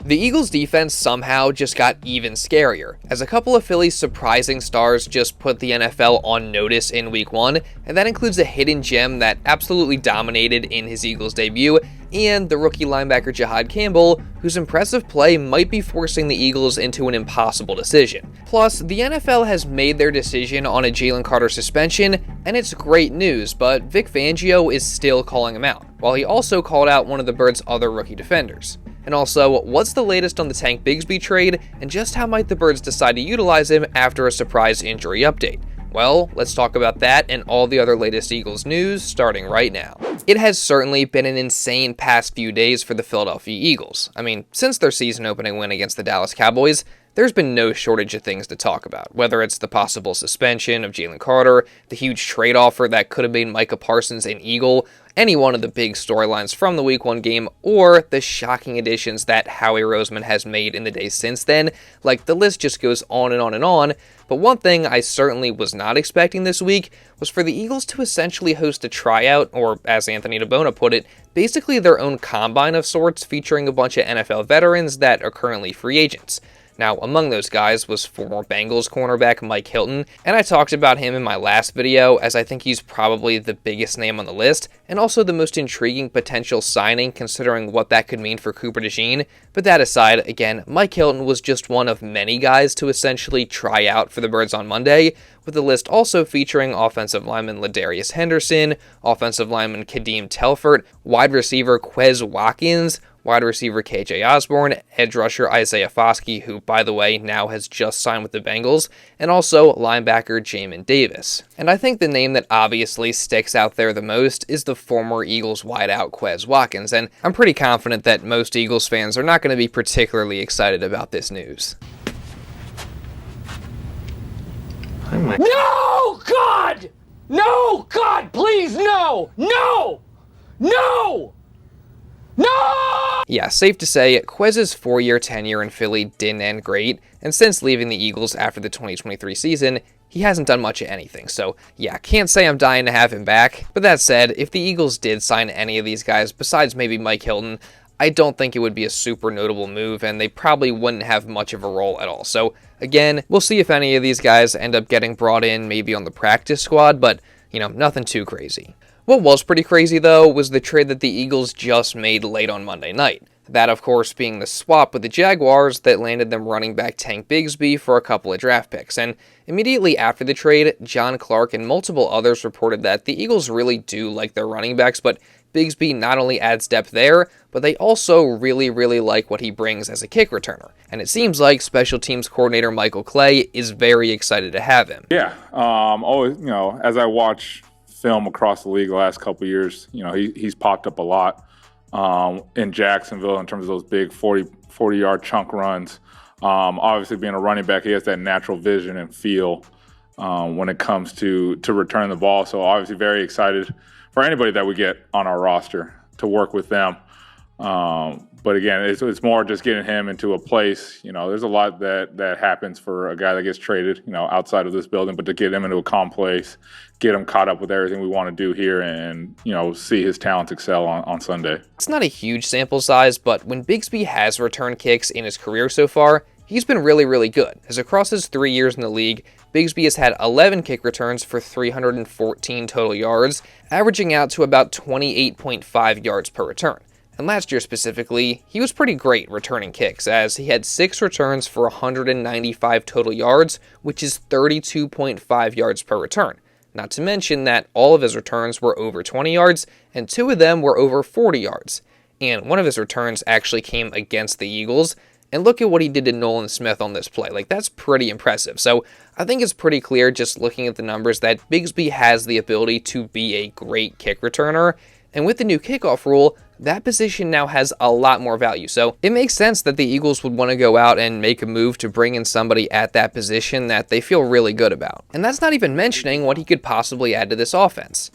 The Eagles' defense somehow just got even scarier, as a couple of Philly's surprising stars just put the NFL on notice in Week 1, and that includes a hidden gem that absolutely dominated in his Eagles debut, and the rookie linebacker Jihaad Campbell, whose impressive play might be forcing the Eagles into an impossible decision. Plus, the NFL has made their decision on a Jalen Carter suspension, and it's great news, but Vic Fangio is still calling him out, while he also called out one of the Birds' other rookie defenders. And also, what's the latest on the Tank Bigsby trade, and just how might the Birds decide to utilize him after a surprise injury update? Well, let's talk about that and all the other latest Eagles news starting right now. It has certainly been an insane past few days for the Philadelphia Eagles. I mean, since their season opening win against the Dallas Cowboys, there's been no shortage of things to talk about, whether it's the possible suspension of Jalen Carter, the huge trade offer that could have made Micah Parsons an Eagle, any one of the big storylines from the Week 1 game, or the shocking additions that Howie Roseman has made in the days since then. Like, the list just goes on and on and on, but one thing I certainly was not expecting this week was for the Eagles to essentially host a tryout, or as Anthony DeBona put it, basically their own combine of sorts featuring a bunch of NFL veterans that are currently free agents. Now, among those guys was former Bengals cornerback Mike Hilton, and I talked about him in my last video as I think he's probably the biggest name on the list, and also the most intriguing potential signing considering what that could mean for Cooper DeJean. But that aside, again, Mike Hilton was just one of many guys to essentially try out for the Birds on Monday, with the list also featuring offensive lineman Ladarius Henderson, offensive lineman Kadeem Telfort, wide receiver Quez Watkins, wide receiver KJ Osborne, edge rusher Isaiah Foskey, who, by the way, now has just signed with the Bengals, and also linebacker Jamin Davis. And I think the name that obviously sticks out there the most is the former Eagles wideout Quez Watkins, and I'm pretty confident that most Eagles fans are not going to be particularly excited about this news. No, God! No, God, please, no! No! No! No! Yeah, safe to say, Quez's 4-year tenure in Philly didn't end great, and since leaving the Eagles after the 2023 season, he hasn't done much of anything, so yeah, can't say I'm dying to have him back. But that said, if the Eagles did sign any of these guys besides maybe Mike Hilton, I don't think it would be a super notable move, and they probably wouldn't have much of a role at all. So again, we'll see if any of these guys end up getting brought in maybe on the practice squad, but nothing too crazy. What was pretty crazy, though, was the trade that the Eagles just made late on Monday night. That, of course, being the swap with the Jaguars that landed them running back Tank Bigsby for a couple of draft picks. And immediately after the trade, John Clark and multiple others reported that the Eagles really do like their running backs, but Bigsby not only adds depth there, but they also really like what he brings as a kick returner. And it seems like special teams coordinator Michael Clay is very excited to have him. Yeah, always, as I watch film across the league the last couple of years, he's popped up a lot in Jacksonville in terms of those big 40-yard chunk runs. Obviously, being a running back, he has that natural vision and feel when it comes to return the ball. So obviously very excited for anybody that we get on our roster to work with them. But again, it's more just getting him into a place. There's a lot that happens for a guy that gets traded, outside of this building, but to get him into a calm place, get him caught up with everything we want to do here, and see his talents excel on Sunday. It's not a huge sample size, but when Bigsby has returned kicks in his career so far, he's been really good. As across his 3 years in the league, Bigsby has had 11 kick returns for 314 total yards, averaging out to about 28.5 yards per return. And last year specifically, he was pretty great returning kicks, as he had 6 returns for 195 total yards, which is 32.5 yards per return. Not to mention that all of his returns were over 20 yards, and 2 of them were over 40 yards. And one of his returns actually came against the Eagles, and look at what he did to Nolan Smith on this play. That's pretty impressive. So I think it's pretty clear just looking at the numbers that Bigsby has the ability to be a great kick returner, and with the new kickoff rule, that position now has a lot more value. So it makes sense that the Eagles would want to go out and make a move to bring in somebody at that position that they feel really good about. And that's not even mentioning what he could possibly add to this offense.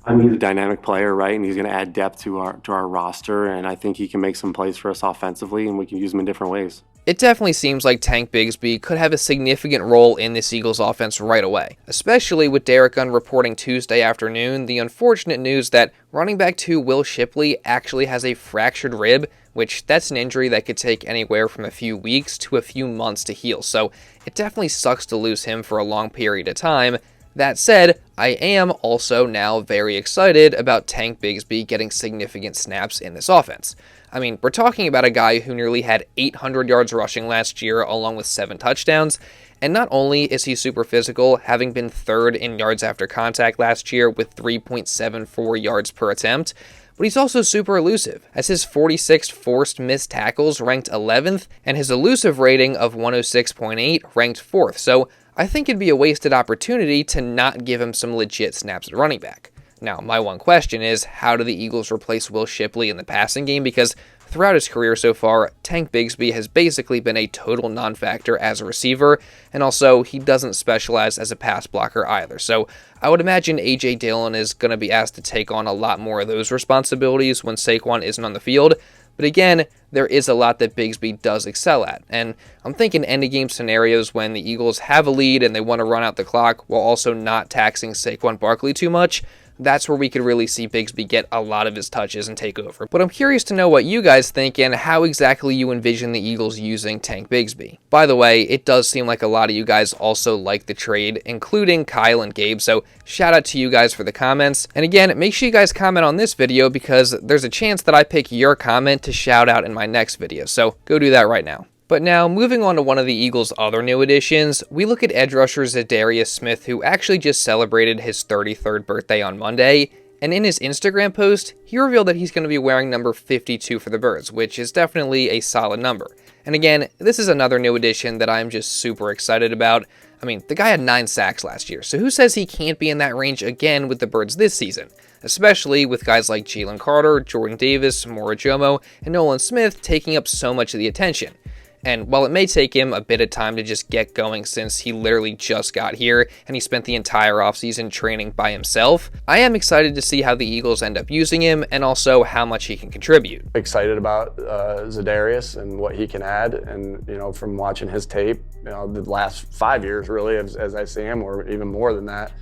I mean, he's a dynamic player, right? And he's going to add depth to our roster. And I think he can make some plays for us offensively, and we can use him in different ways. It definitely seems like Tank Bigsby could have a significant role in this Eagles offense right away, especially with Derek Gunn reporting Tuesday afternoon the unfortunate news that running back 2 Will Shipley actually has a fractured rib, which that's an injury that could take anywhere from a few weeks to a few months to heal, so it definitely sucks to lose him for a long period of time. That said, I am also now very excited about Tank Bigsby getting significant snaps in this offense. I mean, we're talking about a guy who nearly had 800 yards rushing last year along with 7 touchdowns, and not only is he super physical, having been 3rd in yards after contact last year with 3.74 yards per attempt, but he's also super elusive, as his 46 forced missed tackles ranked 11th, and his elusive rating of 106.8 ranked 4th, so I think it'd be a wasted opportunity to not give him some legit snaps at running back. Now, my one question is, how do the Eagles replace Will Shipley in the passing game? Because throughout his career so far, Tank Bigsby has basically been a total non-factor as a receiver, and also he doesn't specialize as a pass blocker either. So I would imagine A.J. Dillon is going to be asked to take on a lot more of those responsibilities when Saquon isn't on the field. But again, there is a lot that Bigsby does excel at, and I'm thinking end-of-game scenarios when the Eagles have a lead and they want to run out the clock while also not taxing Saquon Barkley too much. That's where we could really see Bigsby get a lot of his touches and take over. But I'm curious to know what you guys think and how exactly you envision the Eagles using Tank Bigsby. By the way, it does seem like a lot of you guys also like the trade, including Kyle and Gabe, so shout out to you guys for the comments. And again, make sure you guys comment on this video because there's a chance that I pick your comment to shout out in my next video, so go do that right now. But now, moving on to one of the Eagles' other new additions, we look at edge rusher Zadarius Smith, who actually just celebrated his 33rd birthday on Monday, and in his Instagram post, he revealed that he's going to be wearing number 52 for the Birds, which is definitely a solid number. And again, this is another new addition that I'm just super excited about. I mean, the guy had 9 sacks last year, so who says he can't be in that range again with the Birds this season? Especially with guys like Jalen Carter, Jordan Davis, Mora Jomo, and Nolan Smith taking up so much of the attention. And while it may take him a bit of time to just get going since he literally just got here and he spent the entire offseason training by himself, I am excited to see how the Eagles end up using him and also how much he can contribute. Excited about Zadarius and what he can add, and from watching his tape, the last 5 years really as I see him, or even more than that,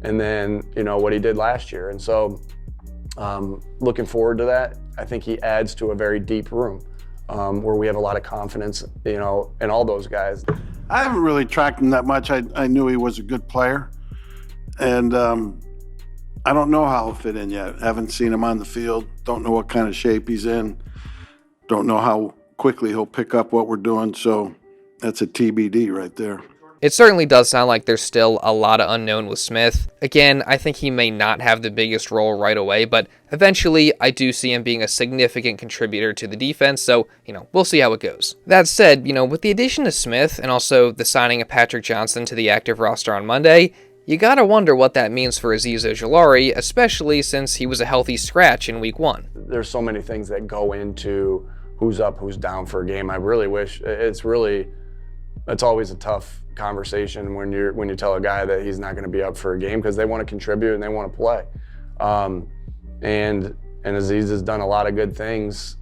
and then what he did last year, and so looking forward to that. I think he adds to a very deep room. Where we have a lot of confidence, in all those guys. I haven't really tracked him that much. I knew he was a good player, and I don't know how he'll fit in yet. Haven't seen him on the field. Don't know what kind of shape he's in. Don't know how quickly he'll pick up what we're doing. So that's a TBD right there. It certainly does sound like there's still a lot of unknown with Smith. Again, I think he may not have the biggest role right away, but eventually I do see him being a significant contributor to the defense, so, we'll see how it goes. That said, with the addition of Smith and also the signing of Patrick Johnson to the active roster on Monday, you gotta wonder what that means for Azeez Ojulari, especially since he was a healthy scratch in Week 1. There's so many things that go into who's up, who's down for a game. I really wish, it's always a tough conversation when you tell a guy that he's not going to be up for a game because they want to contribute and they want to play. And Azeez has done a lot of good things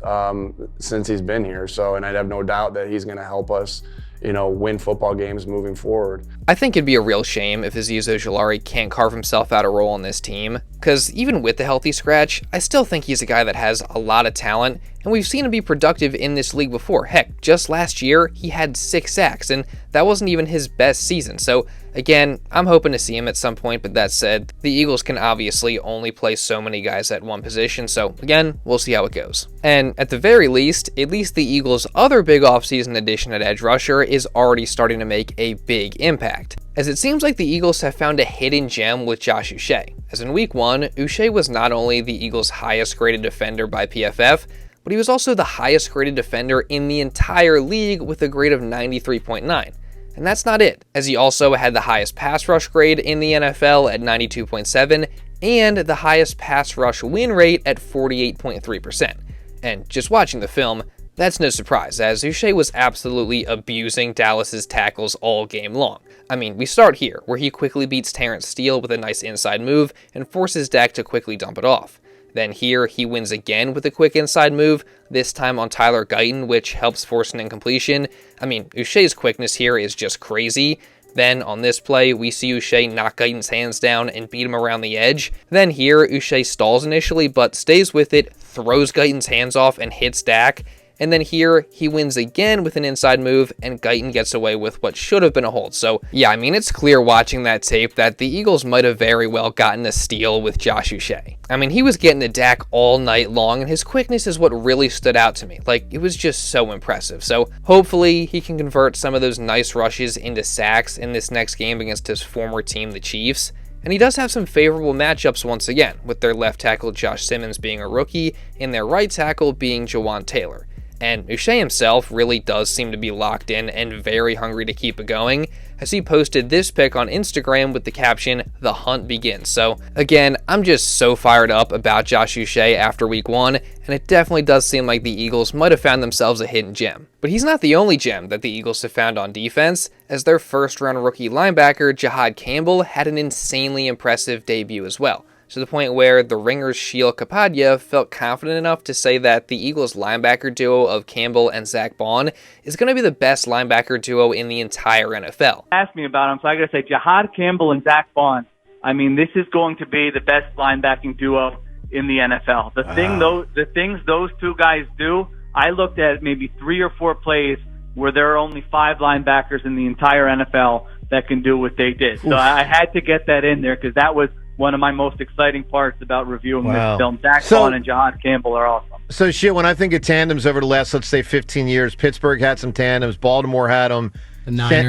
since he's been here. So, and I'd have no doubt that he's going to help us, win football games moving forward. I think it'd be a real shame if Azeez Ojulari can't carve himself out a role on this team, because even with the healthy scratch, I still think he's a guy that has a lot of talent, and we've seen him be productive in this league before. Heck, just last year, he had 6 sacks, and that wasn't even his best season. So again, I'm hoping to see him at some point, but that said, the Eagles can obviously only play so many guys at one position, so again, we'll see how it goes. And at the very least, at least the Eagles' other big offseason addition at edge rusher is already starting to make a big impact, as it seems like the Eagles have found a hidden gem with Josh Uche. As in Week 1, Uche was not only the Eagles' highest graded defender by PFF, but he was also the highest graded defender in the entire league with a grade of 93.9. And that's not it, as he also had the highest pass rush grade in the NFL at 92.7 and the highest pass rush win rate at 48.3%. And just watching the film, That's no surprise, as Uche was absolutely abusing Dallas's tackles all game long. I mean, we start here, where he quickly beats Terrence Steele with a nice inside move and forces Dak to quickly dump it off. Then here, he wins again with a quick inside move, this time on Tyler Guyton, which helps force an incompletion. I mean, Uche's quickness here is just crazy. Then, on this play, we see Uche knock Guyton's hands down and beat him around the edge. Then here, Uche stalls initially, but stays with it, throws Guyton's hands off, and hits Dak. And then here, he wins again with an inside move, and Guyton gets away with what should have been a hold. So, yeah, I mean, it's clear watching that tape that the Eagles might have very well gotten a steal with Josh Uche. I mean, he was getting to Dak all night long, and his quickness is what really stood out to me. Like, it was just so impressive. So, hopefully, he can convert some of those nice rushes into sacks in this next game against his former team, the Chiefs. And he does have some favorable matchups once again, with their left tackle Josh Simmons being a rookie, and their right tackle being Jawan Taylor. And Uche himself really does seem to be locked in and very hungry to keep it going, as he posted this pic on Instagram with the caption, "The hunt begins." So again, I'm just so fired up about Josh Uche after week 1, and it definitely does seem like the Eagles might have found themselves a hidden gem. But he's not the only gem that the Eagles have found on defense, as their first-round rookie linebacker Jihaad Campbell had an insanely impressive debut as well, to the point where the Ringer's Sheil Kapadia felt confident enough to say that the Eagles linebacker duo of Campbell and Zach Bond is going to be the best linebacker duo in the entire NFL. Asked me about him, so I got to say Jihaad Campbell and Zach Bond. I mean, this is going to be the best linebacking duo in the NFL. The things those two guys do, I looked at maybe 3 or 4 plays where there are only 5 linebackers in the entire NFL that can do what they did. So I had to get that in there because that was one of my most exciting parts about reviewing this film. Zach Bond and Jihaad Campbell are awesome. So, shit, when I think of tandems over the last, let's say, 15 years, Pittsburgh had some tandems, Baltimore had them,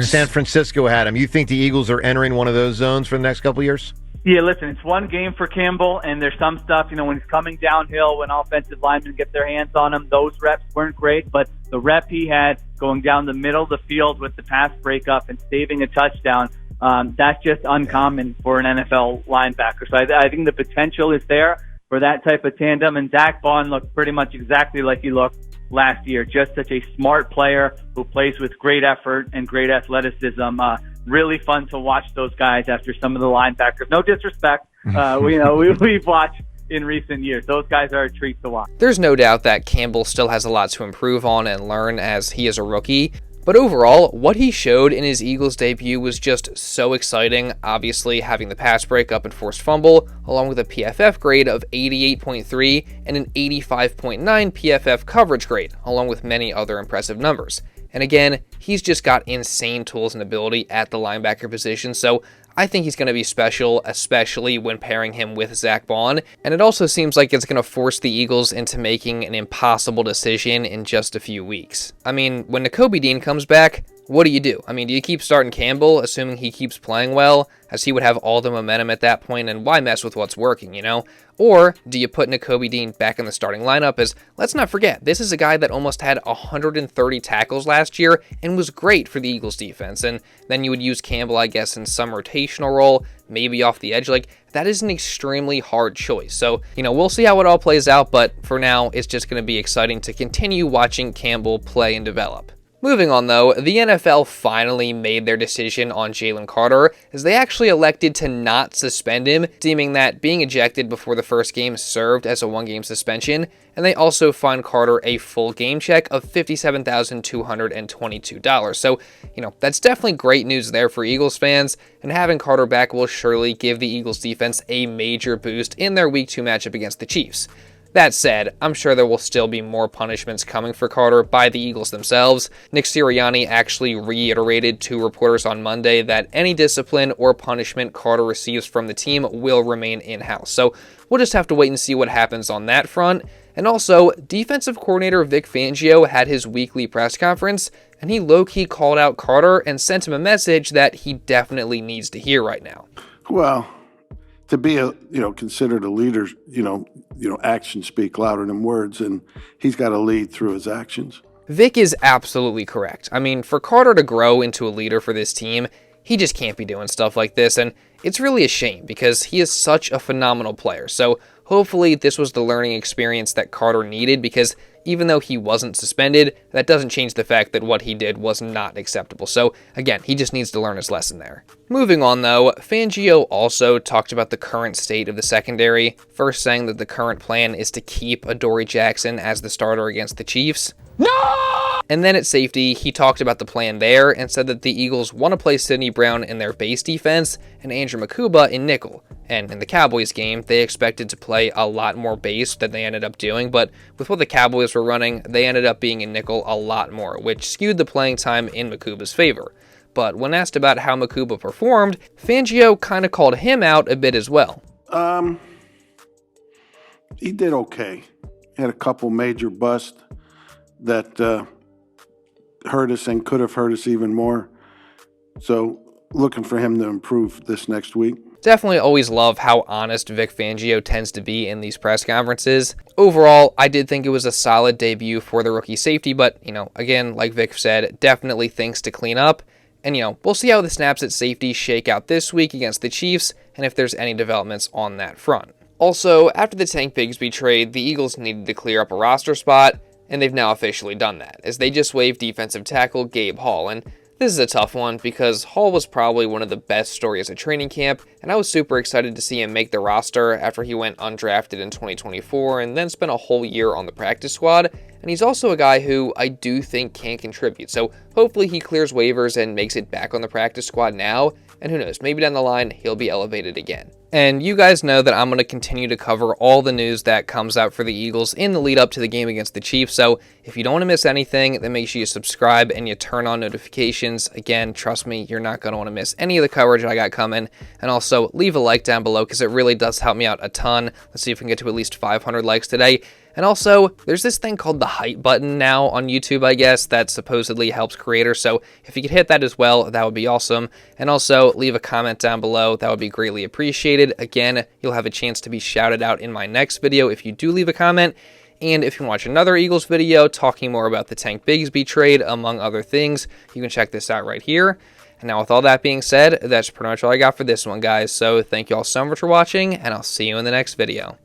San Francisco had them. You think the Eagles are entering one of those zones for the next couple of years? Yeah, listen, it's one game for Campbell, and there's some stuff, when he's coming downhill, when offensive linemen get their hands on him, those reps weren't great, but the rep he had going down the middle of the field with the pass breakup and saving a touchdown, that's just uncommon for an NFL linebacker. So I think the potential is there for that type of tandem. And Zach Bond looked pretty much exactly like he looked last year. Just such a smart player who plays with great effort and great athleticism. Really fun to watch those guys after some of the linebackers. No disrespect. We've watched in recent years. Those guys are a treat to watch. There's no doubt that Campbell still has a lot to improve on and learn as he is a rookie. But overall, what he showed in his Eagles debut was just so exciting, obviously having the pass breakup and forced fumble, along with a PFF grade of 88.3 and an 85.9 PFF coverage grade, along with many other impressive numbers. And again, he's just got insane tools and ability at the linebacker position, so I think he's going to be special, especially when pairing him with Zach Bond, and it also seems like it's going to force the Eagles into making an impossible decision in just a few weeks. I mean, when Nakobe Dean comes back, what do? I mean, do you keep starting Campbell, assuming he keeps playing well, as he would have all the momentum at that point, and why mess with what's working, Or do you put Nakobe Dean back in the starting lineup, as, let's not forget, this is a guy that almost had 130 tackles last year and was great for the Eagles defense, and then you would use Campbell, I guess, in some rotational role, maybe off the edge. That is an extremely hard choice. So, we'll see how it all plays out, but for now, it's just going to be exciting to continue watching Campbell play and develop. Moving on though, the NFL finally made their decision on Jalen Carter, as they actually elected to not suspend him, deeming that being ejected before the first game served as a 1-game suspension, and they also fined Carter a full game check of $57,222. So, that's definitely great news there for Eagles fans, and having Carter back will surely give the Eagles defense a major boost in their Week 2 matchup against the Chiefs. That said, I'm sure there will still be more punishments coming for Carter by the Eagles themselves. Nick Sirianni actually reiterated to reporters on Monday that any discipline or punishment Carter receives from the team will remain in-house. So we'll just have to wait and see what happens on that front. And also, defensive coordinator Vic Fangio had his weekly press conference, and he low-key called out Carter and sent him a message that he definitely needs to hear right now. Well, to be considered a leader, actions speak louder than words, and he's got to lead through his actions. Vic is absolutely correct. I mean, for Carter to grow into a leader for this team, he just can't be doing stuff like this, and it's really a shame because he is such a phenomenal player. So hopefully this was the learning experience that Carter needed, because even though he wasn't suspended, that doesn't change the fact that what he did was not acceptable. So again, he just needs to learn his lesson there. Moving on though, Fangio also talked about the current state of the secondary, first saying that the current plan is to keep Adoree Jackson as the starter against the Chiefs. No! And then at safety, he talked about the plan there and said that the Eagles want to play Sidney Brown in their base defense and Andrew Mukuba in nickel. And in the Cowboys game, they expected to play a lot more base than they ended up doing, but with what the Cowboys were running, they ended up being in nickel a lot more, which skewed the playing time in Mukuba's favor. But when asked about how Mukuba performed, Fangio kind of called him out a bit as well. He did okay. He had a couple major busts that hurt us and could have hurt us even more. So looking for him to improve this next week. Definitely always love how honest Vic Fangio tends to be in these press conferences. Overall, I did think it was a solid debut for the rookie safety, but, again, like Vic said, definitely things to clean up. And, we'll see how the snaps at safety shake out this week against the Chiefs, and if there's any developments on that front. Also, after the Tank Bigsby trade, the Eagles needed to clear up a roster spot, and they've now officially done that, as they just waived defensive tackle Gabe Hall. And this is a tough one because Hall was probably one of the best stories at training camp, and I was super excited to see him make the roster after he went undrafted in 2024 and then spent a whole year on the practice squad. And he's also a guy who I do think can contribute, so hopefully he clears waivers and makes it back on the practice squad now, and who knows, maybe down the line he'll be elevated again. And you guys know that I'm going to continue to cover all the news that comes out for the Eagles in the lead up to the game against the Chiefs, so if you don't want to miss anything, then make sure you subscribe and you turn on notifications. Again, trust me, you're not going to want to miss any of the coverage I got coming. And also, leave a like down below because it really does help me out a ton. Let's see if we can get to at least 500 likes today. And also, there's this thing called the hype button now on YouTube, I guess, that supposedly helps creators, so if you could hit that as well, that would be awesome. And also, leave a comment down below, that would be greatly appreciated. Again, you'll have a chance to be shouted out in my next video if you do leave a comment. And if you watch another Eagles video talking more about the Tank Bigsby trade, among other things, you can check this out right here. And now with all that being said, that's pretty much all I got for this one, guys. So thank you all so much for watching, and I'll see you in the next video.